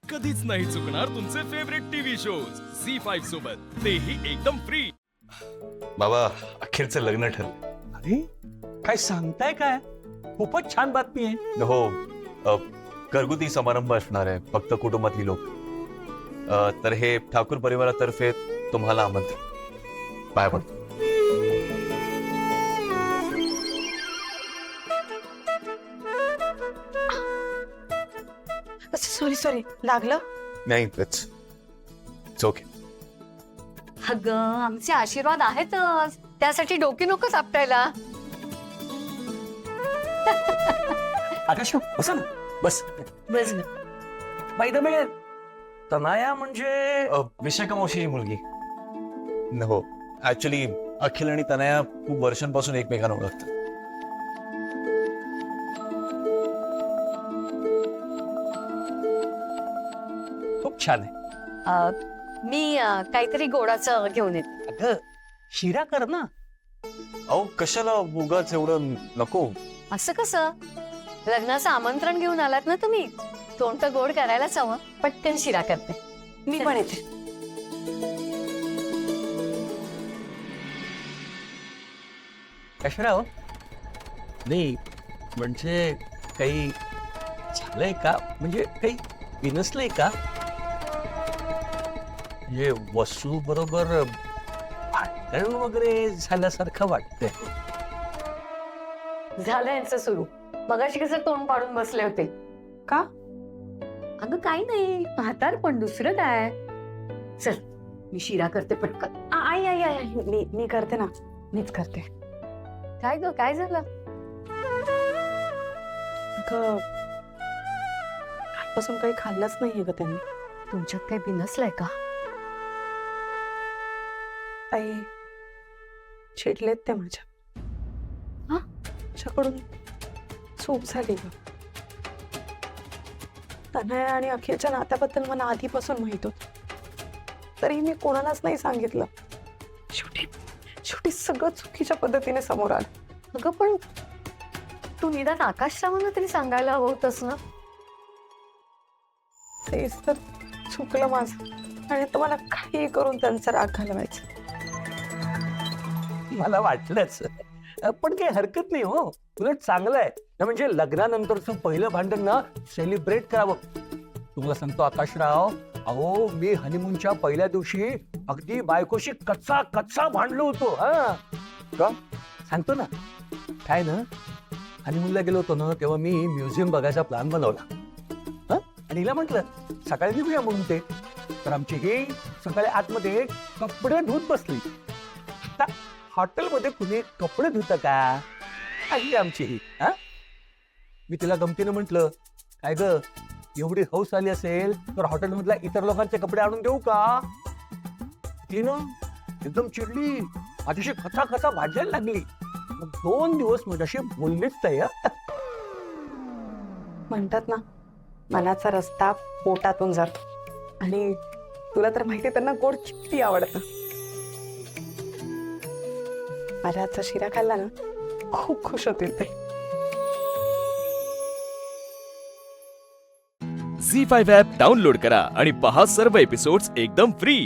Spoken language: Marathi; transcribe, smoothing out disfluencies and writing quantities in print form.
कधीच नाही चुकणार तुमचे फेवरेट टीव्ही शोज झी5 सोबत, तेही एकदम फ्री. बाबा अखेरचं लग्न ठरलं. अरे काय सांगताय काय? खूपच छान बातमी आहे. हो, घरगुती समारंभ असणार आहे, फक्त कुटुंबातली लोक. तर हे ठाकूर परिवारातर्फे तुम्हाला आमंत्रण. पाय पडतो. सॉरी लागलं. नाही इट्स ओके. अगं आमचे आशीर्वाद आहेतच, त्यासाठी डोके नकोच आपटायला. आकाश बसा ना, बस. बस ना. बाय द वे, तनाया म्हणजे विशाखा मावशीची मुलगी. हो, ऍक्च्युली अखिल आणि तनया खूप वर्षांपासून एकमेकांना ओळखतात. खूप छान आहे. मी काहीतरी गोडाचं घेऊन येते. अगं शिरा कर ना. अहो कशाला उगाच एवढं नको. असं कसं? लग्नाचं आमंत्रण घेऊन आलात ना तुम्ही, तोंड तर गोड करायलाच हवं. पटकन शिरा करते. मी पण येते. कशराव नाही म्हणजे काही झालंय का? म्हणजे काही विनसलंय का? म्हणजे वसू बरोबर भांडण वगैरे झाल्यासारखं वाटतंय. झालं यांचं सुरू. मगाशी कसं तोंड पाडून बसले होते. का? अगं काही नाही, म्हातार पण दुसरं काय. चल मी शिरा करते पटकन. आई आई आई मी करते ना, मीच करते. काय ग, काय झालं? आजपासून काही खाल्लंच नाहीये ग त्यांनी. तुमच्यात काही बिनसलंय का? आई चिडलेत ते माझ्या. हा? माझ्याकडून चूक झाली ग. तनया आणि अखिलच्या नात्याबद्दल मला आधीपासून माहित होत, तरी मी कोणालाच नाही सांगितलं. शेवटी सगळं चुकीच्या पद्धतीने समोर आलं. अगं पण तू निदान आकाश रावांना तरी सांगायला हवं होतंस ना. तेच तर चुकलं माझं, आणि आता मला काही करून त्यांचा राग घालवायचा. मला वाटलंच, पण काही हरकत नाही हो. उलट चांगलं आहे ना. म्हणजे लग्नानंतरचं पहिलं भांडण ना सेलिब्रेट करावं. तुम्हाला सांगतो आकाशराव, अहो मी हनीमूनच्या पहिल्या दिवशी अगदी बायकोशी कच्चा कच्चा भांडलो होतो. हा का सांगतो ना. काय ना, हनीमूनला गेलो होतो ना, तेव्हा मी म्युझियम बघायचा प्लॅन बनवला. आणि हिला म्हटलं सकाळी निघूया म्हणून ते. तर आमची ही सकाळी आतमध्ये कपडे धुत बसली. आता हॉटेलमध्ये कुणी कपडे धुत का? आली आमची ही. मी तिला गमतीनं म्हटलं, काय ग एवढी हौस आली असेल तर हॉटेलमधल्या इतर लोकांचे कपडे आणून देऊ का? ती ना एकदम चिडली, माझ्याशी कथा कथा भांडायला लागली. मग 2 दिवस माझ्याशी बोललीच नाही. म्हणतात ना, मनाचा रस्ता पोटातून जातो, आणि तुला तर माहिती त्यांना गोड किती आवडतं. माझ्या हातचा शिरा खाल्ला ना, खूप खुश होतील ते. झी5 ॲप डाउनलोड करा आणि पहा सर्व एपिसोड्स एकदम फ्री.